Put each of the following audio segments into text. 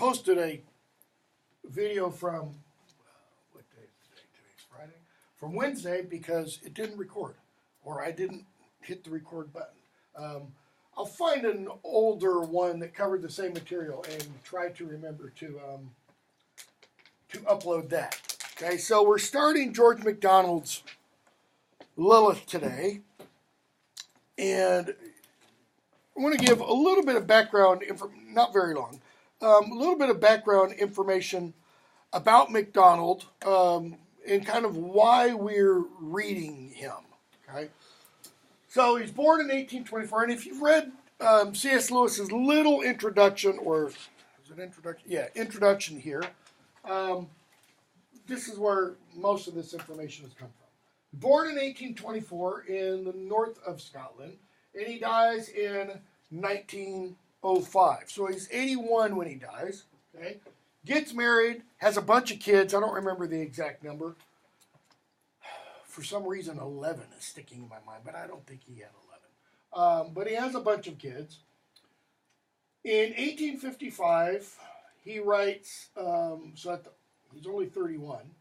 posted a video from, what day is today? Today's Friday? From Wednesday because it didn't record, or I didn't hit the record button. I'll find an older one that covered the same material and try to remember to upload that. Okay, so we're starting George MacDonald's Lilith today, and I want to give a little bit of background, not very long, a little bit of background information about MacDonald and kind of why we're reading him. Okay, so he's born in 1824, and if you've read C.S. Lewis's little introduction, or is it introduction? Yeah, introduction here. This is where most of this information has come from. Born in 1824 in the north of Scotland, and he dies in 1905. So he's 81 when he dies. Okay, gets married, has a bunch of kids. I don't remember the exact number. For some reason, 11 is sticking in my mind, but I don't think he had 11. But he has a bunch of kids. In 1855, he writes, he's only 31,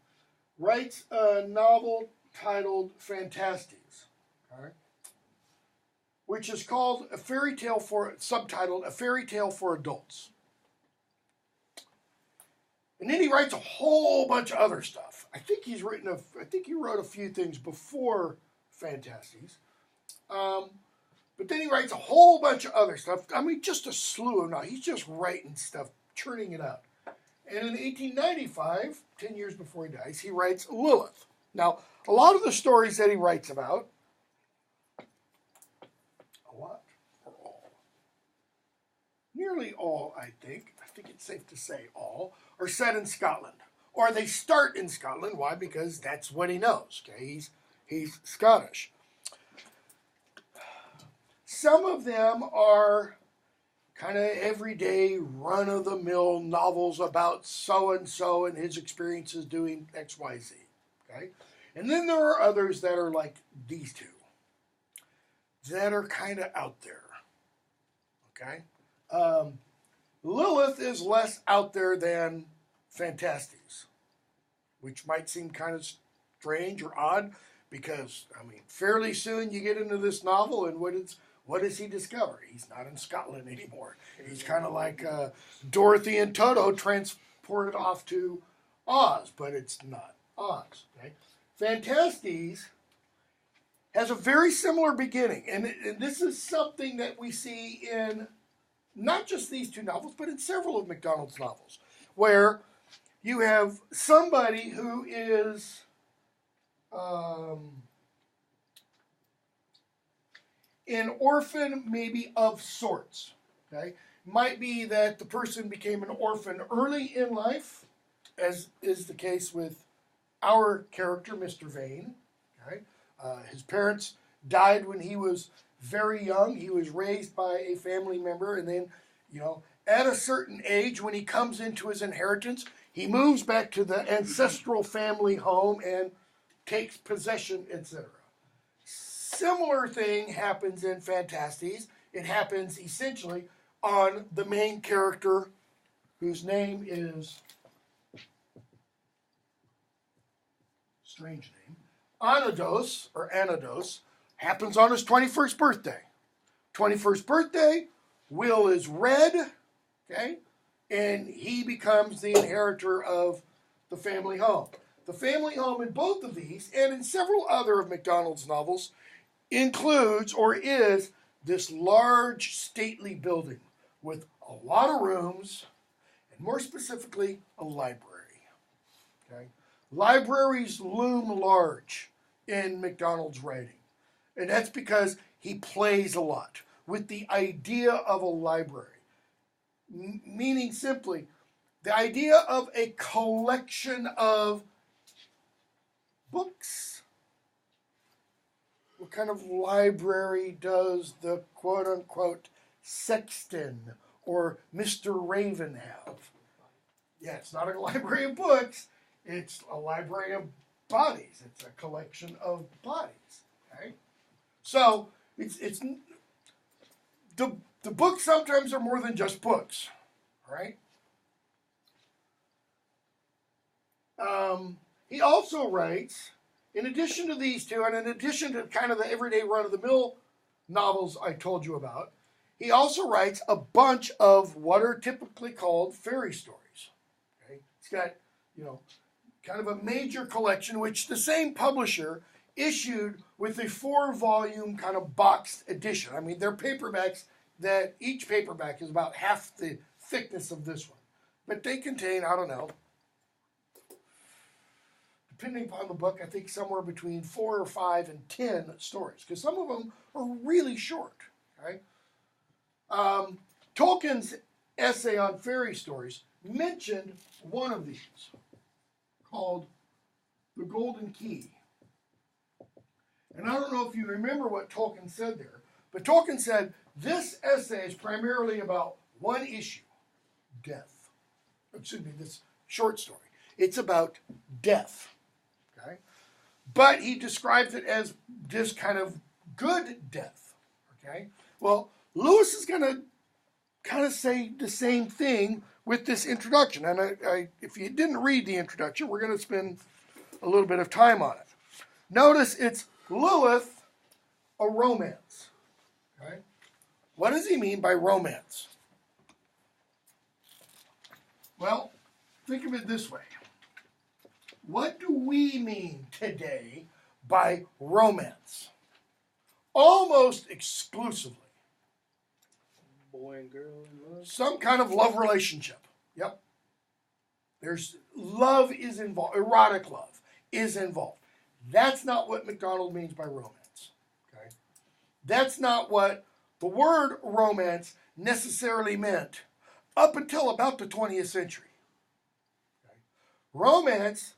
writes a novel titled Fantasty, okay, which is called subtitled A Fairy Tale for Adults. And then he writes a whole bunch of other stuff. I think he wrote a few things before Fantasties. But then he writes a whole bunch of other stuff. I mean, just a slew of he's just writing stuff, churning it out. And in 1895, 10 years before he dies, he writes Lilith. Now, a lot of the stories that he writes about, nearly all, I think it's safe to say all, are set in Scotland. Or they start in Scotland. Why? Because that's what he knows. Okay, he's Scottish. Some of them are kind of everyday, run-of-the-mill novels about so-and-so and his experiences doing X, Y, Z. Okay? And then there are others that are like these two, that are kind of out there. Okay? Lilith is less out there than Fantasties, which might seem kind of strange or odd because, I mean, fairly soon you get into this novel and what does he discover? He's not in Scotland anymore. He's kind of like Dorothy and Toto transported off to Oz, but it's not Oz. Okay? Fantasties has a very similar beginning, and this is something that we see in not just these two novels, but in several of MacDonald's novels, where you have somebody who is an orphan, maybe of sorts. Okay, might be that the person became an orphan early in life, as is the case with our character, Mr. Vane. Okay, his parents died when he was very young. He was raised by a family member, and then, at a certain age, when he comes into his inheritance, he moves back to the ancestral family home and takes possession, etc. Similar thing happens in Fantasties. It happens essentially on the main character, whose name is, strange name, Anados, happens on his 21st birthday. 21st birthday, Will is red, okay, and he becomes the inheritor of the family home. The family home in both of these, and in several other of MacDonald's novels, includes or is this large, stately building with a lot of rooms, and more specifically, a library. Okay? Libraries loom large in MacDonald's writing. And that's because he plays a lot with the idea of a library. Meaning simply, the idea of a collection of books. What kind of library does the quote-unquote sexton or Mr. Raven have? Yeah, it's not a library of books. It's a library of bodies. It's a collection of bodies. Okay? So it's the books sometimes are more than just books, right? He also writes, in addition to these two, and in addition to kind of the everyday run-of-the-mill novels I told you about, he also writes a bunch of what are typically called fairy stories. Okay? He's got, kind of a major collection, which the same publisher issued with a 4-volume kind of boxed edition. I mean, they're paperbacks that each paperback is about half the thickness of this one. But they contain, I don't know, depending upon the book, I think somewhere between 4 or 5 and 10 stories, because some of them are really short. Okay? Tolkien's essay on fairy stories mentioned one of these, called The Golden Key. And I don't know if you remember what Tolkien said there, but Tolkien said this essay is primarily about one issue, death. Excuse me, this short story. It's about death. Okay? But he describes it as this kind of good death. Okay? Well, Lewis is going to kind of say the same thing with this introduction. And if you didn't read the introduction, we're going to spend a little bit of time on it. Notice it's Lilith, a romance. Okay? What does he mean by romance? Well, think of it this way. What do we mean today by romance? Almost exclusively. Boy and girl in love. Some kind of love relationship. Yep. Love is involved. Erotic love is involved. That's not what MacDonald means by romance. Okay? That's not what the word romance necessarily meant up until about the 20th century. Okay? Romance,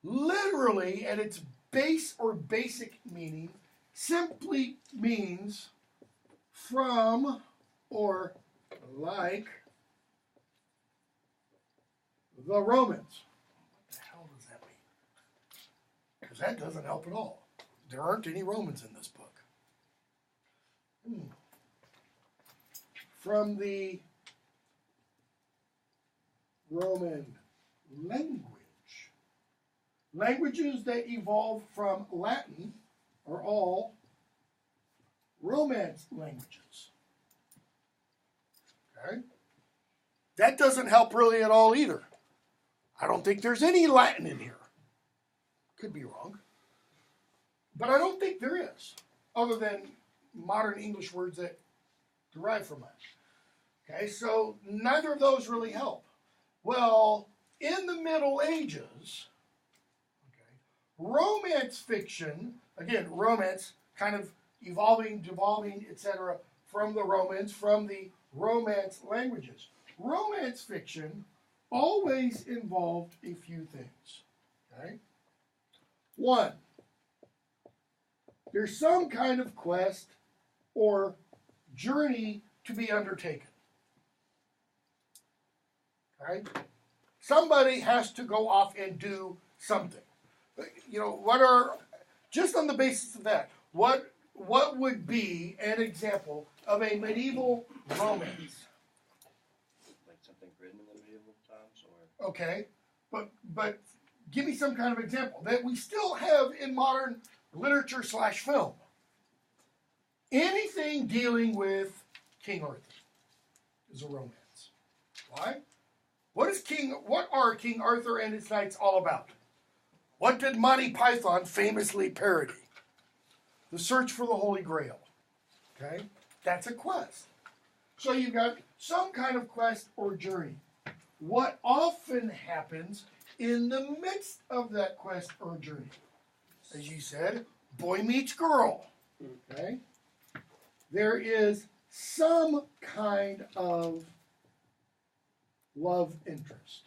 literally at its base or basic meaning, simply means from or like the Romans. What the hell does that mean? Because that doesn't help at all. There aren't any Romans in this book. From the Roman language. Languages that evolved from Latin are all Romance languages. Okay? That doesn't help really at all either. I don't think there's any Latin in here. Could be wrong. But I don't think there is, other than modern English words that derive from that. Okay, so neither of those really help. Well, in the Middle Ages, romance fiction, again, romance kind of evolving, devolving, etc., from the Romans, from the Romance languages. Romance fiction always involved a few things. Okay? One, there's some kind of quest or journey to be undertaken. Okay? Somebody has to go off and do something. Just on the basis of that, what would be an example of a medieval romance? Like something written in the medieval times, or Okay, but give me some kind of example that we still have in modern literature / film. Anything dealing with King Arthur is a romance. Why? What are King Arthur and his knights all about? What did Monty Python famously parody? The search for the Holy Grail. Okay? That's a quest. So you've got some kind of quest or journey. What often happens in the midst of that quest or journey? As you said, boy meets girl. Okay? There is some kind of love interest.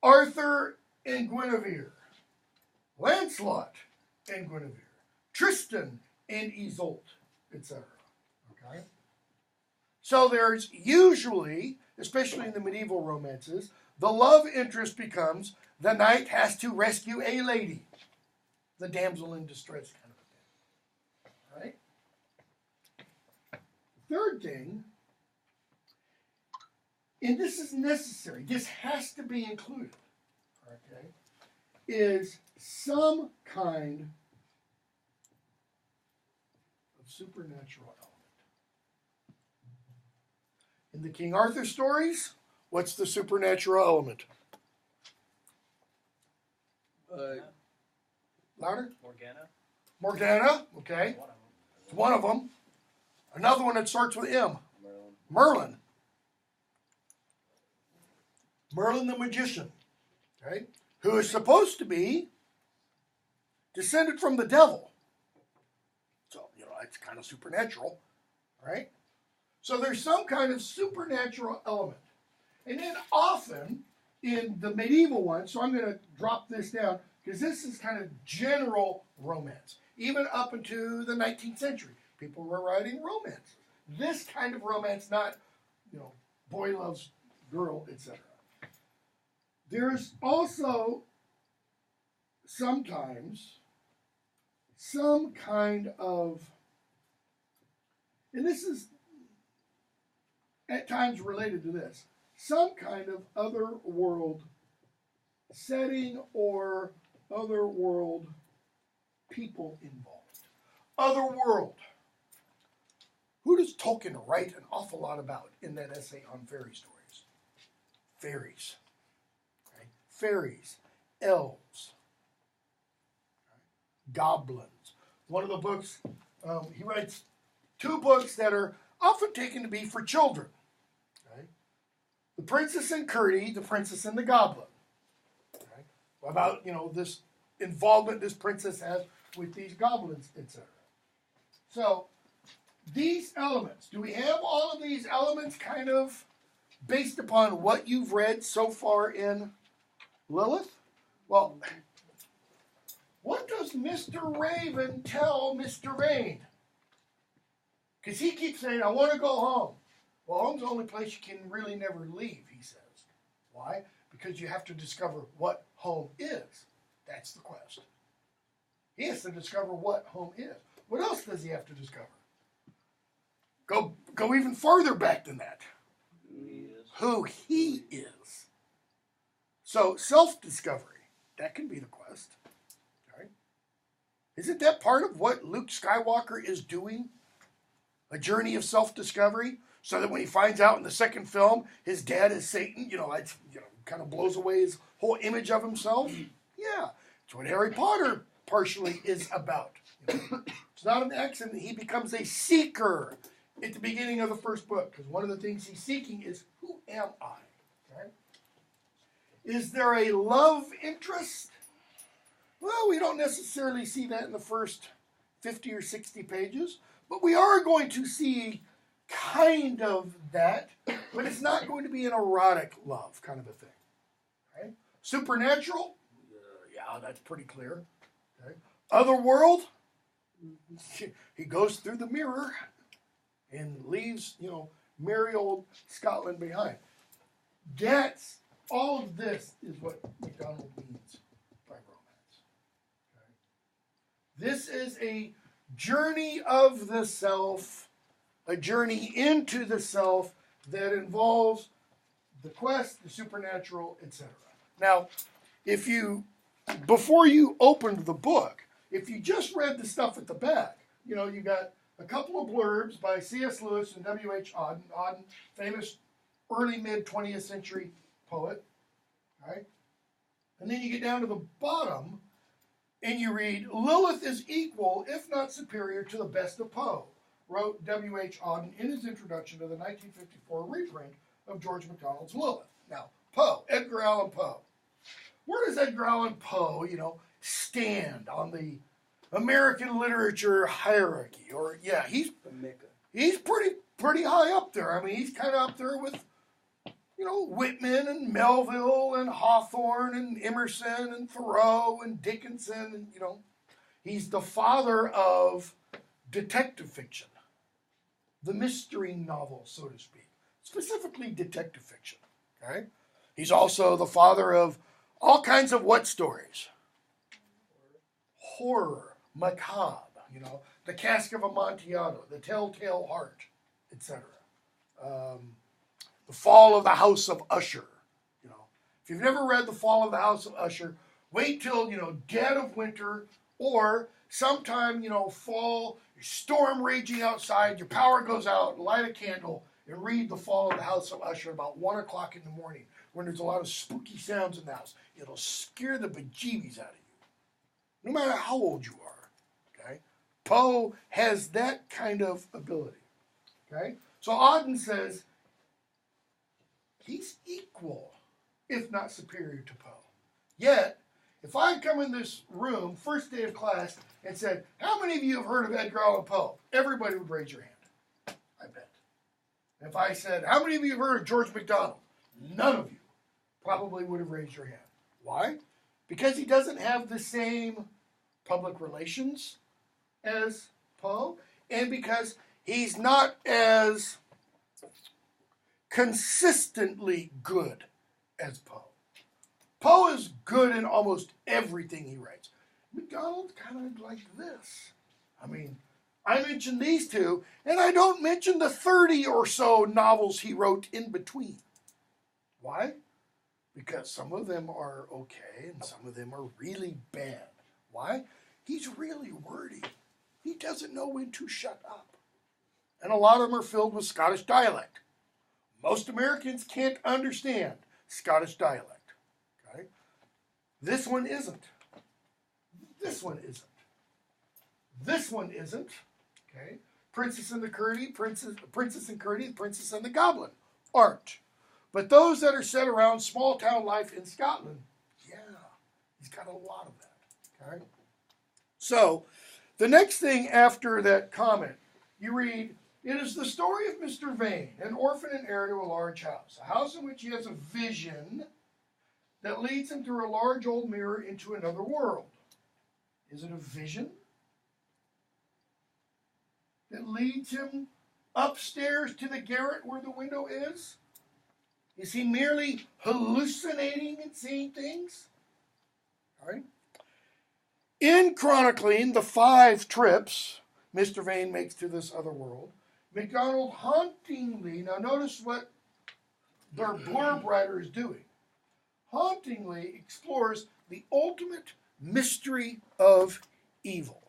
Arthur and Guinevere, Lancelot and Guinevere, Tristan and Isolde, etc. Okay? So there's usually, especially in the medieval romances, the love interest becomes the knight has to rescue a lady, the damsel in distress kind of a thing. All right? Third thing, and this is necessary, this has to be included, okay, is some kind of supernatural element. In the King Arthur stories, what's the supernatural element? Louder? Morgana, okay. It's one of them. Another one that starts with M. Merlin. Merlin the magician, okay, who is supposed to be descended from the devil. So, it's kind of supernatural, right? So there's some kind of supernatural element. And then often in the medieval ones, so I'm going to drop this down because this is kind of general romance. Even up into the 19th century, people were writing romances. This kind of romance, not, boy loves girl, etc. There's also sometimes some kind of, and this is at times related to this, some kind of other world setting or other world people involved. Other world. Who does Tolkien write an awful lot about in that essay on fairy stories? Fairies. Okay? Fairies. Elves. Okay? Goblins. One of the books, he writes 2 books that are often taken to be for children. Okay? The Princess and Curdie, The Princess and the Goblin. Okay? About, this involvement this princess has with these goblins, etc. So, these elements, do we have all of these elements kind of based upon what you've read so far in Lilith? Well, what does Mr. Raven tell Mr. Vane? Because he keeps saying, I want to go home. Well, home's the only place you can really never leave, he says. Why? Because you have to discover what home is. That's the quest. He has to discover what home is. What else does he have to discover? Go even farther back than that. Who he is. So self-discovery, that can be the quest. Right? Isn't that part of what Luke Skywalker is doing? A journey of self-discovery, so that when he finds out in the second film his dad is Satan, it kind of blows away his whole image of himself. Yeah, it's what Harry Potter partially is about. It's not an accident he becomes a seeker at the beginning of the first book, because one of the things he's seeking is, who am I? Okay? Is there a love interest? Well, we don't necessarily see that in the first 50 or 60 pages, but we are going to see kind of that, but it's not going to be an erotic love kind of a thing. Okay? Supernatural? Yeah, that's pretty clear. Okay? Otherworld? He goes through the mirror and leaves, merry old Scotland behind. That's, all of this is what MacDonald means by romance. Okay? This is a journey of the self, a journey into the self that involves the quest, the supernatural, etc. Now, before you opened the book, if you just read the stuff at the back, you got a couple of blurbs by C.S. Lewis and W.H. Auden. Auden, famous early mid-20th century poet. Right? And then you get down to the bottom and you read, Lilith is equal, if not superior, to the best of Poe, wrote W.H. Auden in his introduction to the 1954 reprint of George MacDonald's Lilith. Now, Poe, Edgar Allan Poe. Where does Edgar Allan Poe, stand on the American literature hierarchy? Or, yeah, he's pretty high up there. I mean, he's kind of up there with, Whitman and Melville and Hawthorne and Emerson and Thoreau and Dickinson. And, he's the father of detective fiction, the mystery novel, so to speak, specifically detective fiction. Okay, he's also the father of all kinds of what stories? Horror, macabre, The Cask of Amontillado, The Telltale Heart, etc. The Fall of the House of Usher. You know, if you've never read The Fall of the House of Usher, wait till, dead of winter or sometime, fall, storm raging outside, your power goes out, light a candle, and read The Fall of the House of Usher about 1 o'clock in the morning when there's a lot of spooky sounds in the house. It'll scare the bejeebies out of you, no matter how old you are. Okay? Poe has that kind of ability. Okay? So Auden says he's equal, if not superior to Poe. Yet, if I come in this room, first day of class, and said, how many of you have heard of Edgar Allan Poe? Everybody would raise your hand, I bet. If I said, how many of you have heard of George MacDonald? None of you probably would have raised your hand. Why? Because he doesn't have the same public relations as Poe, and because he's not as consistently good as Poe. Poe is good in almost everything he writes. MacDonald's kind of like this. I mean, I mentioned these two, and I don't mention the 30 or so novels he wrote in between. Why? Because some of them are okay, and some of them are really bad. Why? He's really wordy. He doesn't know when to shut up. And a lot of them are filled with Scottish dialect. Most Americans can't understand Scottish dialect. Okay? This one isn't. This one isn't. This one isn't. Okay? Princess and the Curdy, Princess and Curdy, the Princess and the Goblin aren't. But those that are set around small town life in Scotland, yeah, he's got a lot of that. Okay? So, the next thing after that comment, you read, it is the story of Mr. Vane, an orphan and heir to a large house. A house in which he has a vision that leads him through a large old mirror into another world. Is it a vision that leads him upstairs to the garret where the window is? Is he merely hallucinating and seeing things? All right. In chronicling the 5 trips Mr. Vane makes to this other world, MacDonald hauntingly, now notice what their blurb writer is doing, hauntingly explores the ultimate mystery of evil.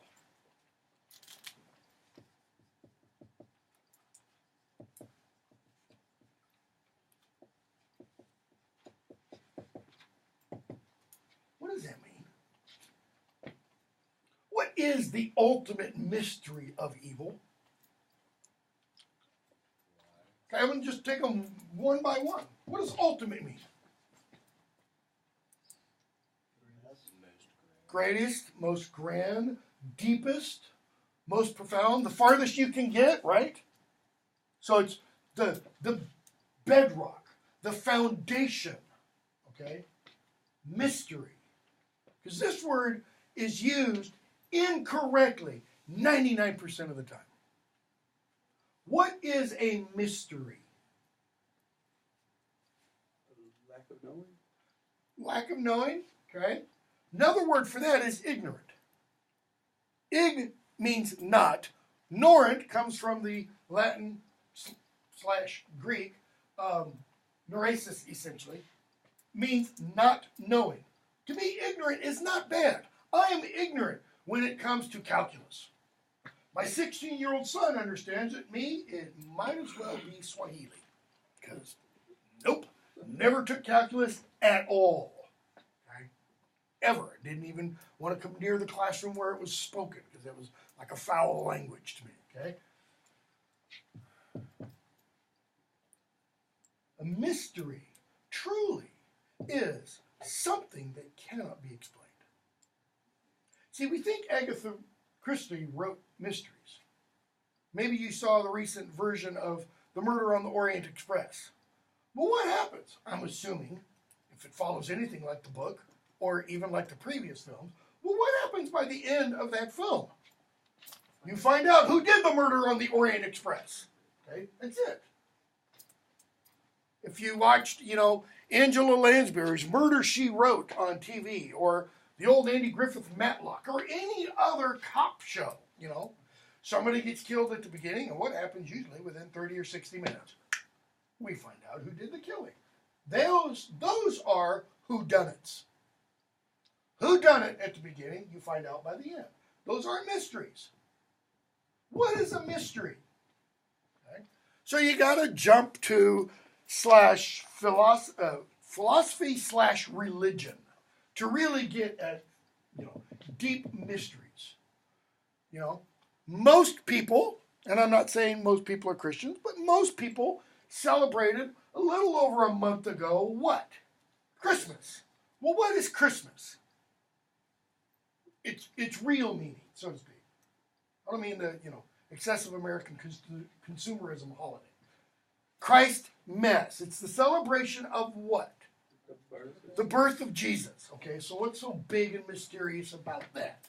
What does that mean? What is the ultimate mystery of evil? Okay, I'm going to just take them one by one. What does ultimate mean? Greatest, most grand, deepest, most profound, the farthest you can get, right? So it's the bedrock, the foundation, okay? Mystery. Because this word is used incorrectly 99% of the time. What is a mystery? Lack of knowing. Lack of knowing, okay? Another word for that is ignorant. Ig means not. Ignorant comes from the Latin / Greek, neurasis essentially, means not knowing. To be ignorant is not bad. I am ignorant when it comes to calculus. My 16-year-old son understands it. Me, it might as well be Swahili. Because, nope, never took calculus at all. Okay? Ever. Didn't even want to come near the classroom where it was spoken, because it was like a foul language to me. Okay? A mystery, truly, is something that cannot be explained. See, we think Agatha Christie wrote mysteries. Maybe you saw the recent version of The Murder on the Orient Express. Well, what happens? I'm assuming, if it follows anything like the book, or even like the previous films, well, what happens by the end of that film? You find out who did the murder on the Orient Express. Okay, that's it. If you watched, Angela Lansbury's Murder, She Wrote on TV, or the old Andy Griffith Matlock, or any other cop show, somebody gets killed at the beginning, and what happens usually within 30 or 60 minutes? We find out who did the killing. Those are whodunits. Whodunit at the beginning, you find out by the end. Those aren't mysteries. What is a mystery? Okay. So you got to jump to philosophy/religion to really get at deep mysteries. Most people, and I'm not saying most people are Christians, but most people celebrated a little over a month ago what? Christmas. Well, what is Christmas? Its real meaning, so to speak. I don't mean the excessive American consumerism holiday. Christ Mass. It's the celebration of what? The birth of Jesus. Okay, so what's so big and mysterious about that?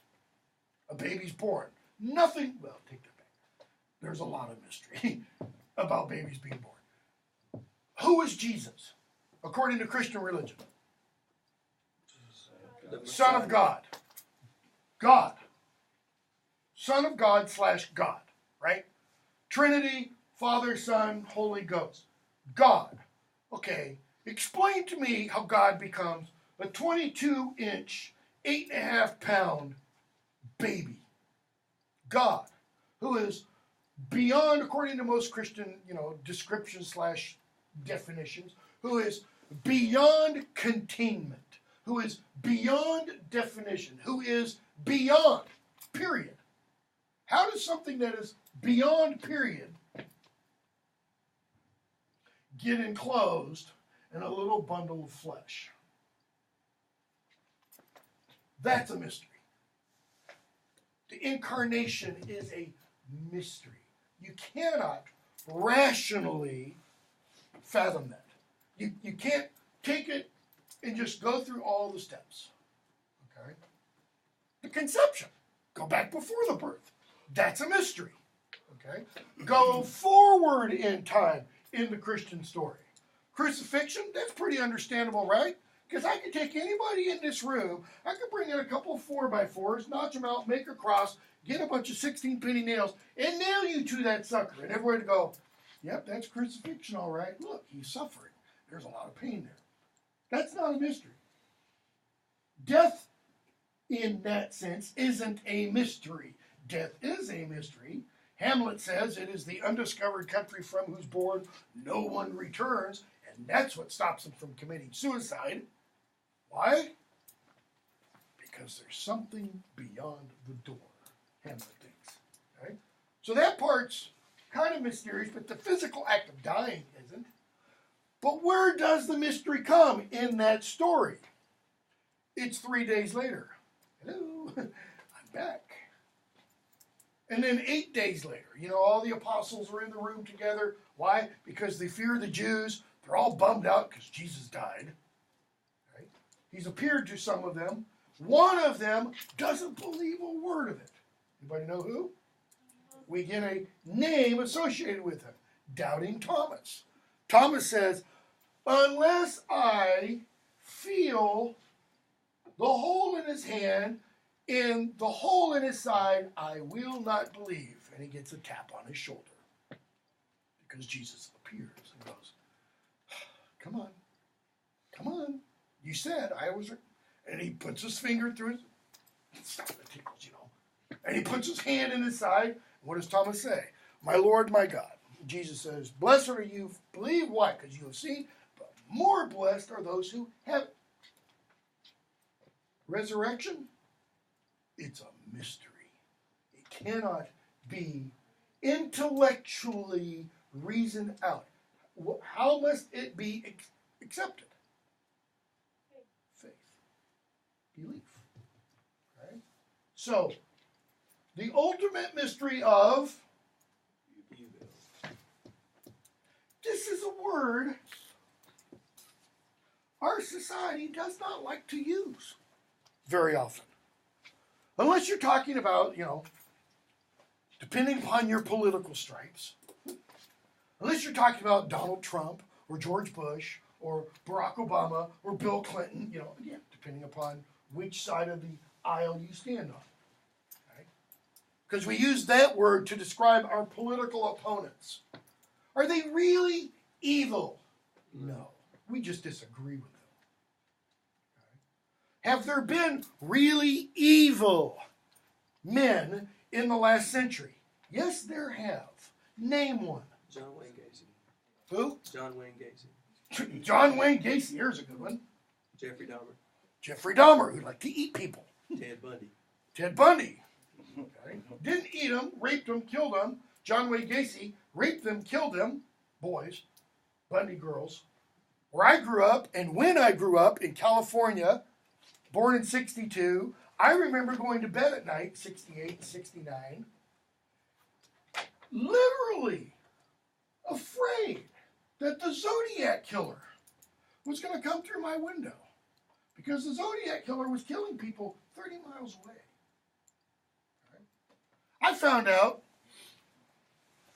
A baby's born. Nothing. Well, take that back. There's a lot of mystery about babies being born. Who is Jesus, according to Christian religion? Son of God. God. Son of God / God, right? Trinity, Father, Son, Holy Ghost. God. Okay, explain to me how God becomes a 22-inch, 8.5-pound baby. God, who is beyond, according to most Christian, descriptions / definitions, who is beyond containment, who is beyond definition, who is beyond, period. How does something that is beyond, period, get enclosed in a little bundle of flesh? That's a mystery. The incarnation is a mystery. You cannot rationally fathom that. You can't take it and just go through all the steps. Okay? The conception. Go back before the birth. That's a mystery. Okay? Go forward in time in the Christian story. Crucifixion, that's pretty understandable, right? Because I could take anybody in this room, I could bring in a couple of 4x4s, notch them out, make a cross, get a bunch of 16-penny nails, and nail you to that sucker. And everybody would go, yep, that's crucifixion, all right. Look, he's suffering. There's a lot of pain there. That's not a mystery. Death, in that sense, isn't a mystery. Death is a mystery. Hamlet says it is the undiscovered country from whose bourne no one returns, and that's what stops him from committing suicide. Why? Because there's something beyond the door, Hamlet thinks. Okay? So that part's kind of mysterious, but the physical act of dying isn't. But where does the mystery come in that story? It's 3 days later. Hello, I'm back. And then 8 days later, all the apostles were in the room together. Why? Because they fear the Jews. They're all bummed out because Jesus died. Right? He's appeared to some of them. One of them doesn't believe a word of it. Anybody know who? We get a name associated with him. Doubting Thomas. Thomas says, unless I feel the hole in his hand and the hole in his side, I will not believe. And he gets a tap on his shoulder because Jesus appears and goes, come on, come on. You said I was, and he puts his finger through his, stop the tickles, and he puts his hand in his side. What does Thomas say? My Lord, my God. Jesus says, blessed are you, believe why? Because you have seen, but more blessed are those who have. Resurrection, it's a mystery. It cannot be intellectually reasoned out. How must it be accepted? Faith. Belief. Right? So, the ultimate mystery of this is a word our society does not like to use very often. Unless you're talking about, depending upon your political stripes, unless you're talking about Donald Trump or George Bush or Barack Obama or Bill Clinton, again, depending upon which side of the aisle you stand on. Because we use that word to describe our political opponents. Are they really evil? No. We just disagree with them. Have there been really evil men in the last century? Yes, there have. Name one. John Wayne Gacy. Who? John Wayne Gacy. John Wayne Gacy. Here's a good one. Jeffrey Dahmer. Jeffrey Dahmer, who liked to eat people. Ted Bundy. Ted Bundy. Okay. Didn't eat them, raped them, killed them. John Wayne Gacy raped them, killed them. Boys. Bundy girls. Where I grew up, and when I grew up in California, born in 62, I remember going to bed at night, 68, 69, literally afraid that the Zodiac Killer was going to come through my window because the Zodiac Killer was killing people 30 miles away. I found out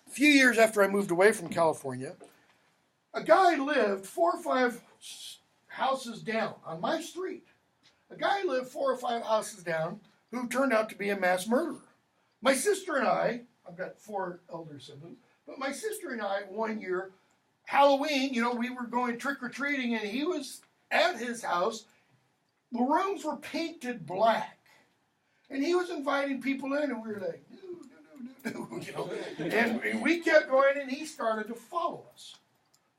a few years after I moved away from California, a guy lived 4 or 5 houses down on my street. A guy lived 4 or 5 houses down who turned out to be a mass murderer. My sister and I, I've got 4 elder siblings, but my sister and I, one year, Halloween, we were going trick-or-treating, and he was at his house. The rooms were painted black, and he was inviting people in, and we were like, no. And we kept going, and he started to follow us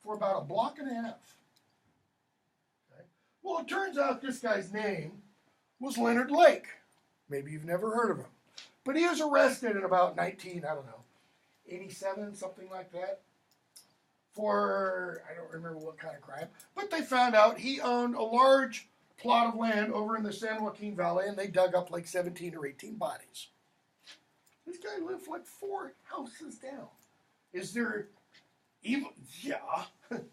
for about a block and a half. Okay. Well, it turns out this guy's name was Leonard Lake. Maybe you've never heard of him. But he was arrested in about 87, something like that, for, I don't remember what kind of crime, but they found out he owned a large plot of land over in the San Joaquin Valley, and they dug up like 17 or 18 bodies. This guy lived like 4 houses down. Is there evil? Yeah. And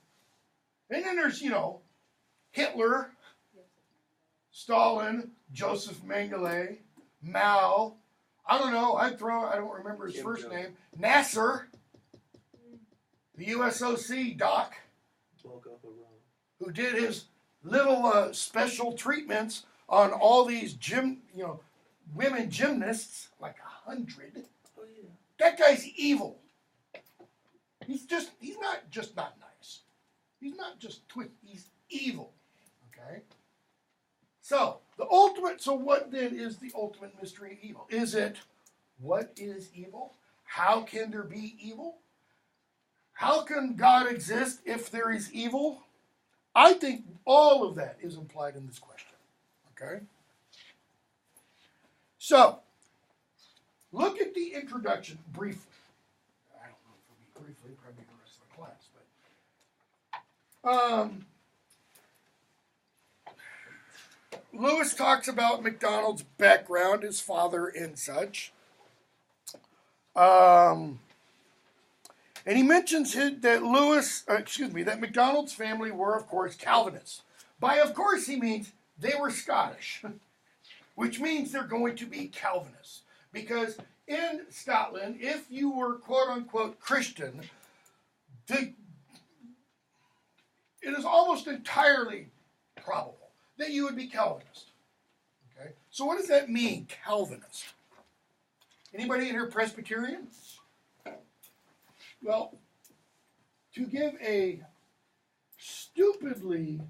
then there's, Hitler, Stalin, Joseph Mengele, Mao. I don't know. I don't remember his first name. Nasser, the USOC doc, who did his little special treatments on all these women gymnasts, like 100. Oh, yeah. That guy's evil. He's not just not nice. He's not just twisted. He's evil. Okay? So what then is the ultimate mystery of evil? Is it, what is evil? How can there be evil? How can God exist if there is evil? I think all of that is implied in this question. Okay? So, look at the introduction briefly. I don't know if it'll be briefly, probably the rest of the class, but Lewis talks about MacDonald's background, his father and such. And he mentions that MacDonald's family were, of course, Calvinists. By of course, he means they were Scottish, which means they're going to be Calvinists. Because in Scotland, if you were quote-unquote Christian, it is almost entirely probable that you would be Calvinist. Okay? So what does that mean, Calvinist? Anybody in here Presbyterian? Well, to give a stupidly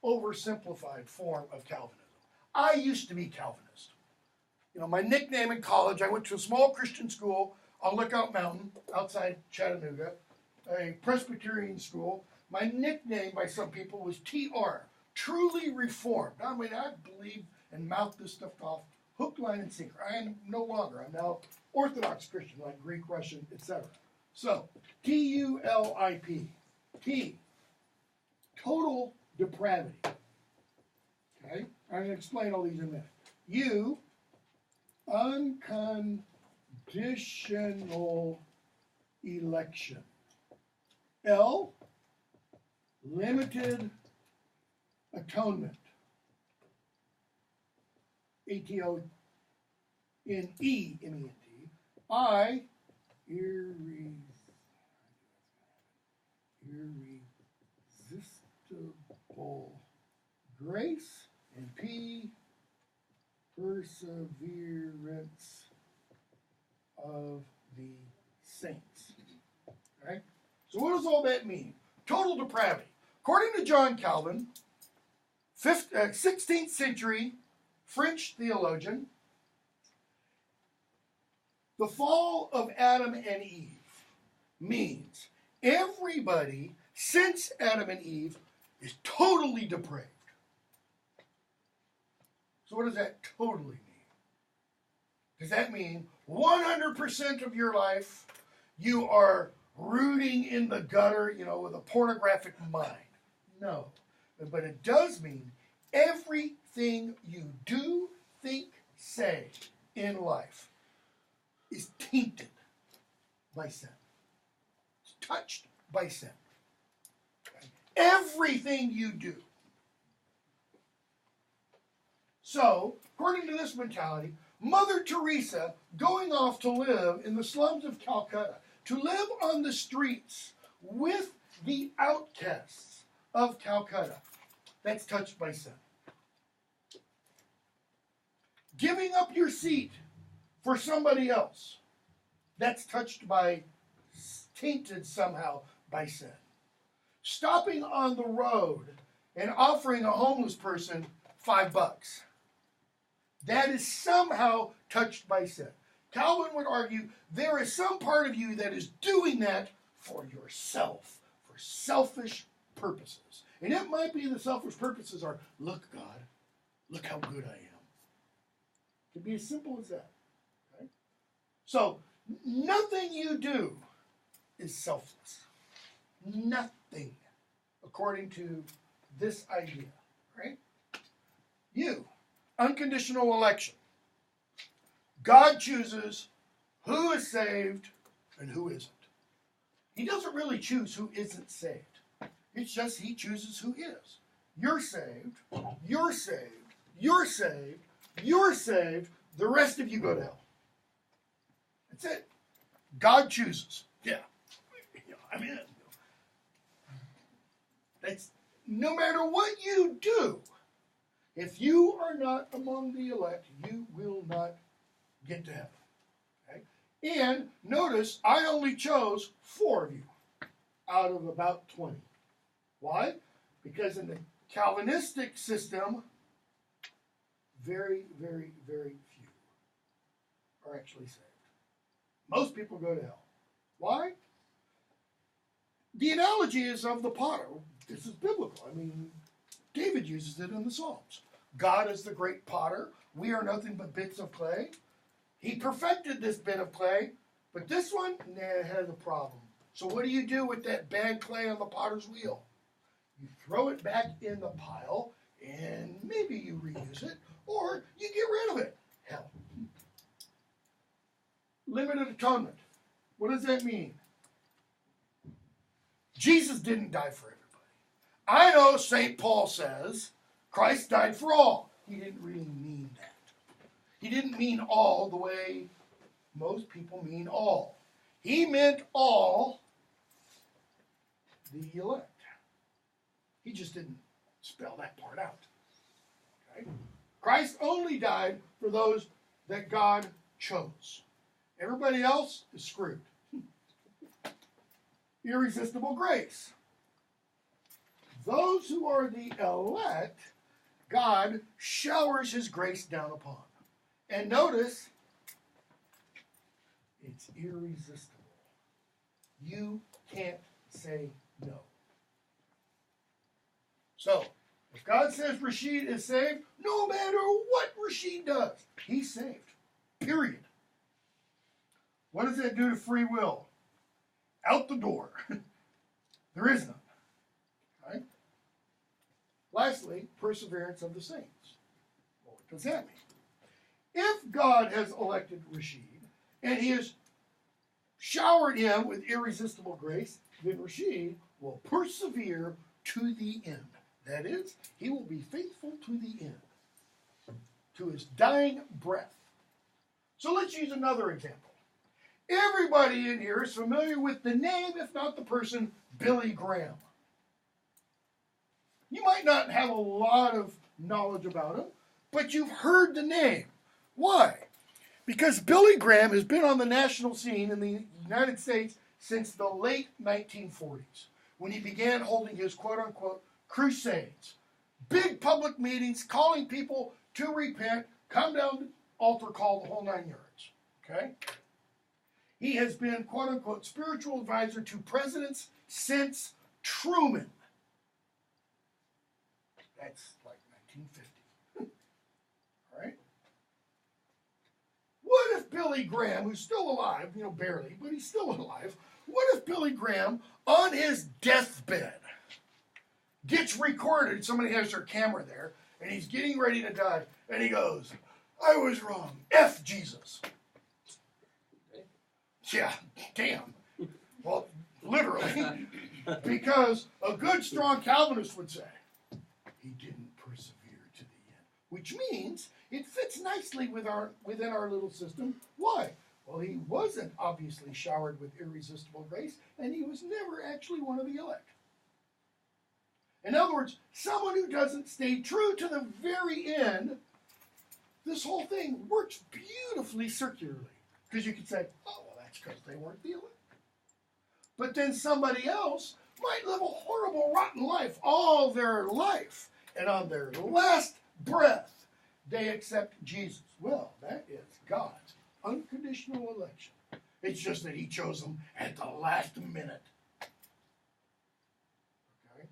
oversimplified form of Calvinism, I used to be Calvinist. My nickname in college, I went to a small Christian school on Lookout Mountain outside Chattanooga, a Presbyterian school. My nickname by some people was TR, Truly Reformed. I mean, I believe and mouth this stuff off hook, line, and sinker. I am no longer. I'm now Orthodox Christian, like Greek, Russian, etc. So, TULIP. T, total depravity. Okay? I'm going to explain all these in a minute. U, unconditional election. L, limited atonement. ATONEMENT. I, irresistible grace. And P, perseverance of the saints. Okay? So what does all that mean? total depravity. According to John Calvin, 16th century French theologian, the fall of Adam and Eve means everybody since Adam and Eve is totally depraved. So what does that totally mean? Does that mean 100% of your life you are rooting in the gutter, with a pornographic mind? No. But it does mean everything you do, think, say in life is tainted by sin. It's touched by sin. Okay? Everything you do. So, according to this mentality, Mother Teresa going off to live in the slums of Calcutta, to live on the streets with the outcasts of Calcutta, that's touched by sin. Giving up your seat for somebody else, that's touched by, tainted somehow by sin. Stopping on the road and offering a homeless person $5, that is somehow touched by sin. Calvin would argue there is some part of you that is doing that for yourself, for selfish purposes. And it might be the selfish purposes are, look, God, look how good I am. It can be as simple as that. Okay? So, nothing you do is selfless. Nothing, according to this idea. Right? You, unconditional election. God chooses who is saved and who isn't. He doesn't really choose who isn't saved. It's just he chooses who is. You're saved, you're saved, you're saved, you're saved, the rest of you go to hell. That's it. God chooses. Yeah. I'm in. That's no matter what you do, if you are not among the elect, you will not get to heaven. Okay? And notice, I only chose 4 of you out of about 20. Why? Because in the Calvinistic system, very, very, very few are actually saved. Most people go to hell. Why? The analogy is of the potter. This is biblical. I mean, David uses it in the Psalms. God is the great potter. We are nothing but bits of clay. He perfected this bit of clay, but this one, it has a problem. So what do you do with that bad clay on the potter's wheel? You throw it back in the pile, and maybe you reuse it, or you get rid of it. Hell. Limited atonement. What does that mean? Jesus didn't die for everybody. I know St. Paul says Christ died for all. He didn't really mean that. He didn't mean all the way most people mean all. He meant all the elect. He just didn't spell that part out. Okay? Christ only died for those that God chose. Everybody else is screwed. Irresistible grace. Those who are the elect, God showers his grace down upon. And notice, it's irresistible. You can't say no. So, if God says Rashid is saved, no matter what Rashid does, he's saved. Period. What does that do to free will? Out the door. There is none. Right? Lastly, perseverance of the saints. Well, what does that mean? If God has elected Rashid, and he has showered him with irresistible grace, then Rashid will persevere to the end. That is, he will be faithful to the end, to his dying breath. So let's use another example. Everybody in here is familiar with the name, if not the person, Billy Graham. You might not have a lot of knowledge about him, but you've heard the name. Why? Because Billy Graham has been on the national scene in the United States since the late 1940s, when he began holding his quote-unquote crusades. Big public meetings calling people to repent, come down to altar call, the whole 9 yards. Okay? He has been quote-unquote spiritual advisor to presidents since Truman. That's like 1950. All right? What if Billy Graham, who's still alive, barely, but he's still alive, what if Billy Graham, on his deathbed, gets recorded, somebody has their camera there, and he's getting ready to die, and he goes, I was wrong, F Jesus. Yeah, damn. Well, literally, because a good, strong Calvinist would say, he didn't persevere to the end, which means it fits nicely within our little system. Why? Well, he wasn't obviously showered with irresistible grace, and he was never actually one of the elect. In other words, someone who doesn't stay true to the very end, this whole thing works beautifully circularly. Because you could say, oh, well, that's because they weren't the elect. But then somebody else might live a horrible, rotten life all their life. And on their last breath, they accept Jesus. Well, that is God's unconditional election. It's just that he chose them at the last minute. Okay?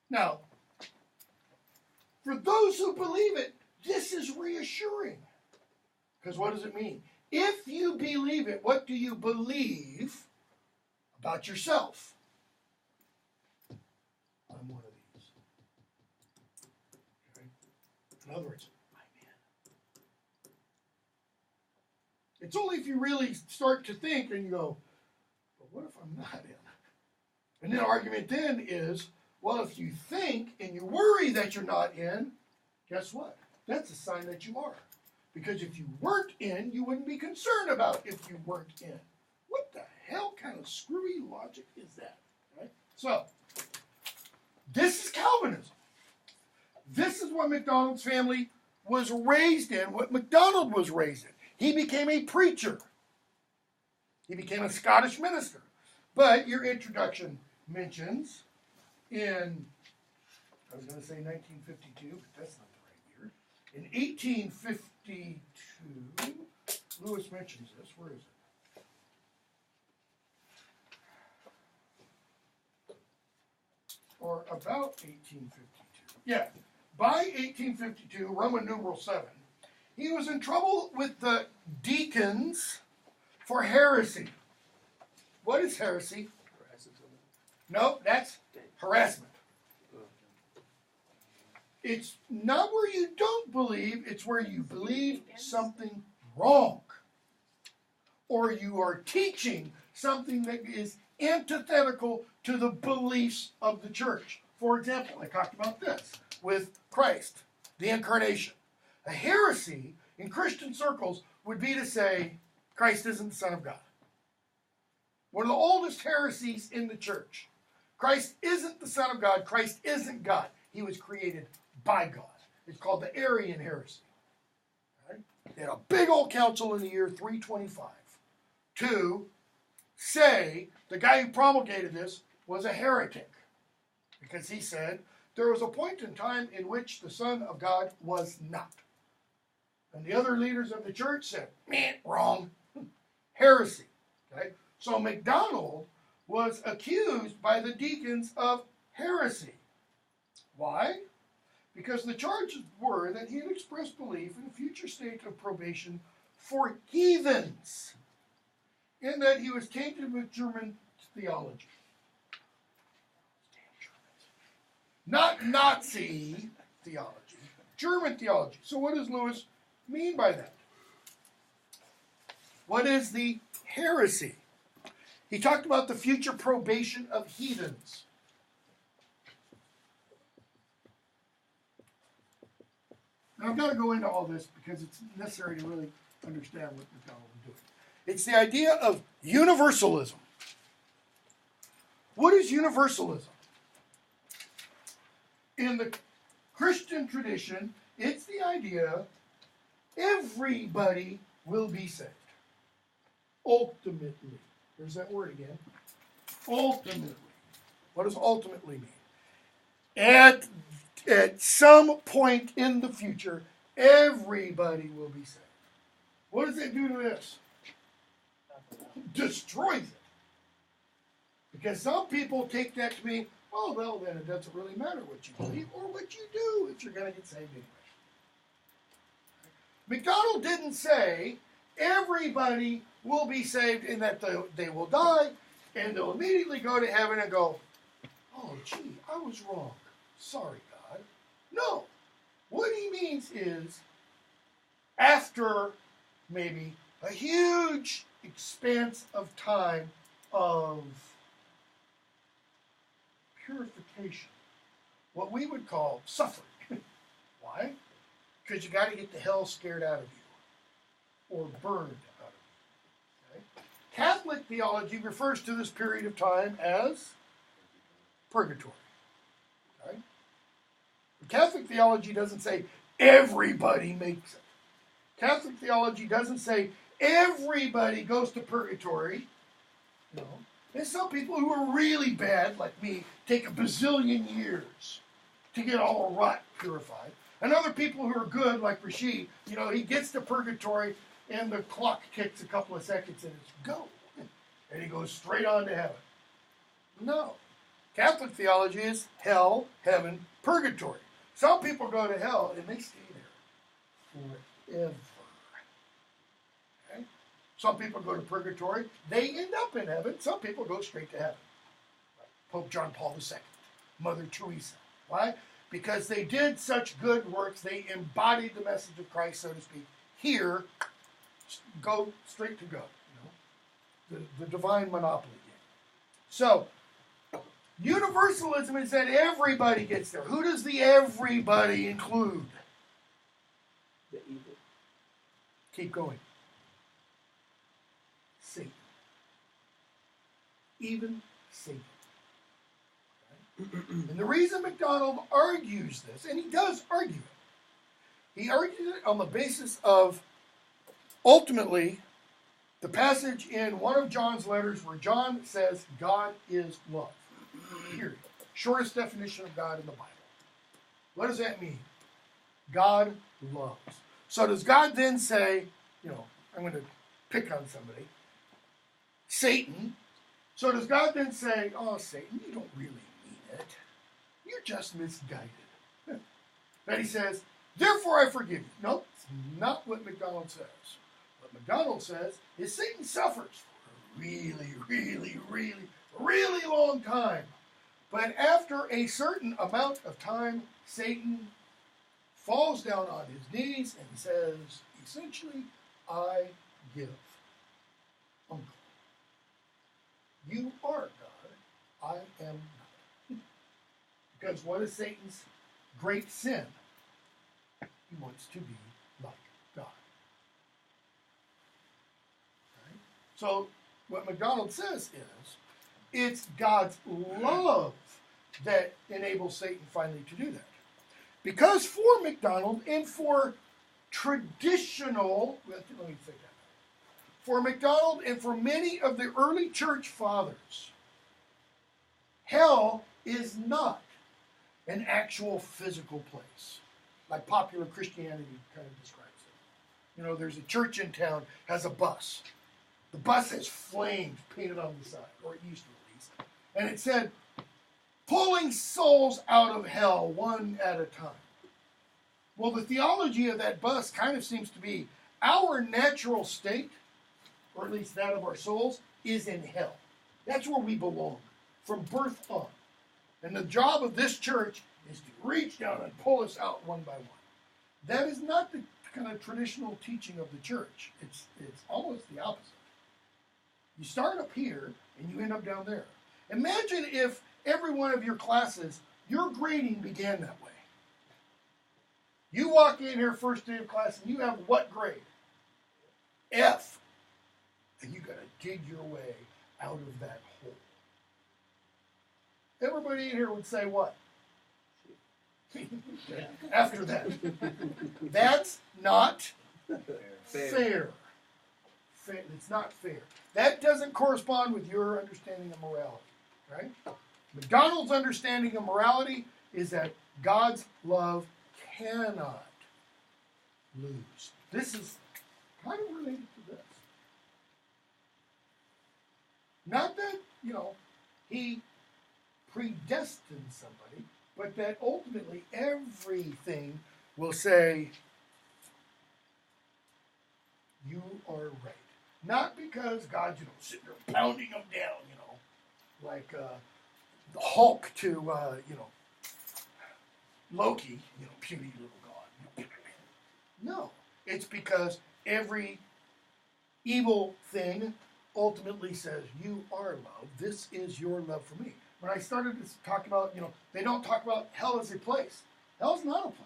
Now, for those who believe it, this is reassuring. Because what does it mean? If you believe it, what do you believe about yourself? I'm one of these. Okay? In other words, I'm in. It's only if you really start to think and you go, but what if I'm not in? And the argument then is, well, if you think and you worry that you're not in, guess what? That's a sign that you are. Because if you weren't in, you wouldn't be concerned about if you weren't in. What the hell kind of screwy logic is that? Right? So, this is Calvinism. This is what MacDonald's family was raised in, what MacDonald was raised in. He became a preacher. He became a Scottish minister. But your introduction mentions in, I was going to say 1952, but that's not the right year. In 1852, Lewis mentions this. Where is it? Or about 1852. Yeah. By 1852, Roman numeral 7, he was in trouble with the deacons for heresy. What is heresy? No, that's harassment. It's not where you don't believe, it's where you believe something wrong. Or you are teaching something that is antithetical to the beliefs of the church. For example, I talked about this with Christ, the incarnation. A heresy in Christian circles would be to say Christ isn't the Son of God. One of the oldest heresies in the church. Christ isn't the Son of God. Christ isn't God. He was created by God. It's called the Arian heresy. Right? They had a big old council in the year 325 to say the guy who promulgated this was a heretic. Because he said there was a point in time in which the Son of God was not. And the other leaders of the church said, meh, wrong. Heresy. Okay? So MacDonald was accused by the deacons of heresy. Why? Because the charges were that he had expressed belief in a future state of probation for heathens, and that he was tainted with German theology. Not Nazi theology, German theology. So what does Lewis mean by that? What is the heresy? He talked about the future probation of heathens. Now, I've got to go into all this because it's necessary to really understand what MacDonald was doing. It's the idea of universalism. What is universalism? In the Christian tradition, it's the idea everybody will be saved. Ultimately. There's that word again. Ultimately. What does ultimately mean? At some point in the future, everybody will be saved. What does it do to this? Destroys it. Because some people take that to mean, oh, well, then it doesn't really matter what you believe or what you do if you're going to get saved anyway. McDonald didn't say everybody will be saved and that they will die and they'll immediately go to heaven and go, oh, gee, I was wrong. Sorry, God. No. What he means is after maybe a huge expanse of time of purification, what we would call suffering. Why? Because you got to get the hell scared out of you or burned out of you. Okay? Catholic theology refers to this period of time as purgatory. Okay? Catholic theology doesn't say everybody makes it. Catholic theology doesn't say everybody goes to purgatory. You know, there's some people who are really bad, like me, take a bazillion years to get all the rot purified. And other people who are good, like Rashid, you know, he gets to purgatory and the clock ticks a couple of seconds and it's go. And he goes straight on to heaven. No. Catholic theology is hell, heaven, purgatory. Some people go to hell and they stay there forever. Okay? Some people go to purgatory. They end up in heaven. Some people go straight to heaven. Pope John Paul II, Mother Teresa. Why? Because they did such good works. They embodied the message of Christ, so to speak. Here, go straight to God. You know, the divine monopoly game. So, universalism is that everybody gets there. Who does the everybody include? The evil. Keep going. Satan. Even Satan. Okay? And the reason MacDonald argues this, and he does argue it, he argues it on the basis of, ultimately, the passage in one of John's letters where John says God is love. Period. Shortest definition of God in the Bible. What does that mean? God loves. So does God then say, you know, I'm going to pick on somebody, Satan. So does God then say, oh, Satan, you don't really mean it. You're just misguided. Then he says, therefore I forgive you. No, it's not what MacDonald says. What MacDonald says is Satan suffers for a really, really, really, really long time. But after a certain amount of time, Satan falls down on his knees and says, essentially, I give. Uncle. You are God. I am not. Because what is Satan's great sin? He wants to be like God. Right? So what MacDonald says is, it's God's love that enables Satan finally to do that. Because for MacDonald and for traditional, let me say that. For MacDonald and for many of the early church fathers, hell is not an actual physical place, like popular Christianity kind of describes it. You know, there's a church in town, has a bus. The bus has flames painted on the side, or it used to at least. And it said, pulling souls out of hell one at a time. Well, the theology of that bus kind of seems to be our natural state, or at least that of our souls, is in hell. That's where we belong, from birth on. And the job of this church is to reach down and pull us out one by one. That is not the kind of traditional teaching of the church. It's almost the opposite. You start up here and you end up down there. Imagine if every one of your classes, your grading began that way. You walk in here first day of class and you have what grade? F. And you got to dig your way out of that hole. Everybody in here would say what? After that. That's not fair. It's not fair. That doesn't correspond with your understanding of morality, right? MacDonald's understanding of morality is that God's love cannot lose. This is kind of related to this. Not that, he predestined somebody, but that ultimately everything will say, you are right. Not because God's, sitting there pounding them down, like the Hulk to, Loki, puny little god. No, it's because every evil thing ultimately says, you are love. This is your love for me. When I started to talk about, they don't talk about hell as a place. Hell's not a place.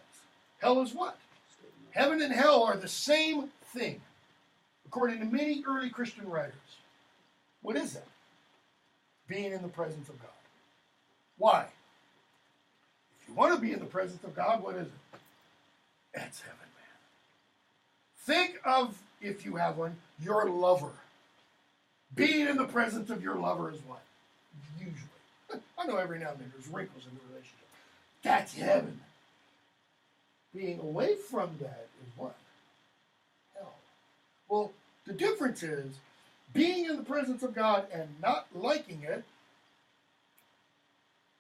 Hell is what? Heaven and hell are the same thing, according to many early Christian writers. What is that? Being in the presence of God. Why? If you want to be in the presence of God, what is it? That's heaven, man. Think of, if you have one, your lover. Being in the presence of your lover is what? Usually. I know every now and then there's wrinkles in the relationship. That's heaven. Being away from that is what? Hell. Well, the difference is being in the presence of God and not liking it,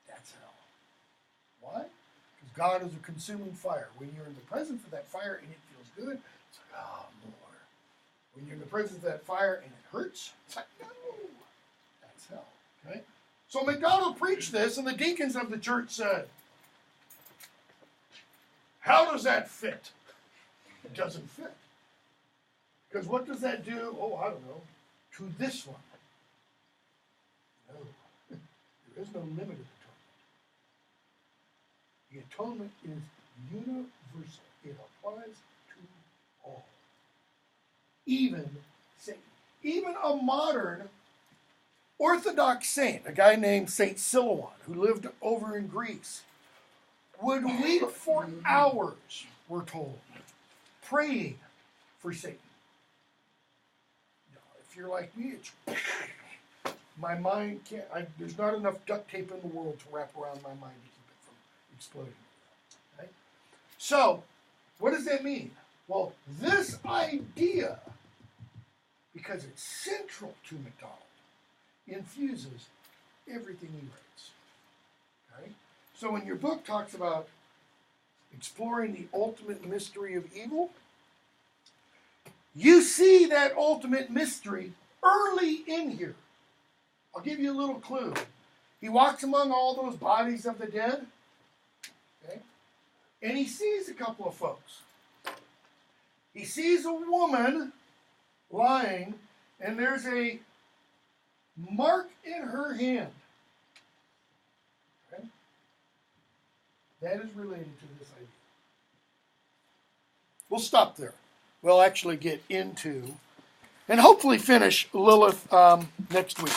that's hell. Why? Because God is a consuming fire. When you're in the presence of that fire and it feels good, it's like, oh, more. When you're in the presence of that fire and it hurts, it's like, no. That's hell. Okay? So MacDonald preached this, and the deacons of the church said, how does that fit? It doesn't fit. Because what does that do? Oh, I don't know. To this one. No. There is no limited atonement. The atonement is universal. It applies to all. Even Satan. Even a modern Orthodox saint, a guy named Saint Silouan, who lived over in Greece, would weep for hours, we're told, praying for Satan. If you're like me, it's my mind can't. There's not enough duct tape in the world to wrap around my mind to keep it from exploding. Okay? So, what does that mean? Well, this idea, because it's central to MacDonald, infuses everything he writes. Okay? So when your book talks about exploring the ultimate mystery of evil, you see that ultimate mystery early in here. I'll give you a little clue. He walks among all those bodies of the dead, okay? And he sees a couple of folks. He sees a woman lying, and there's a mark in her hand. Okay? That is related to this idea. We'll stop there. We'll actually get into and hopefully finish Lilith next week.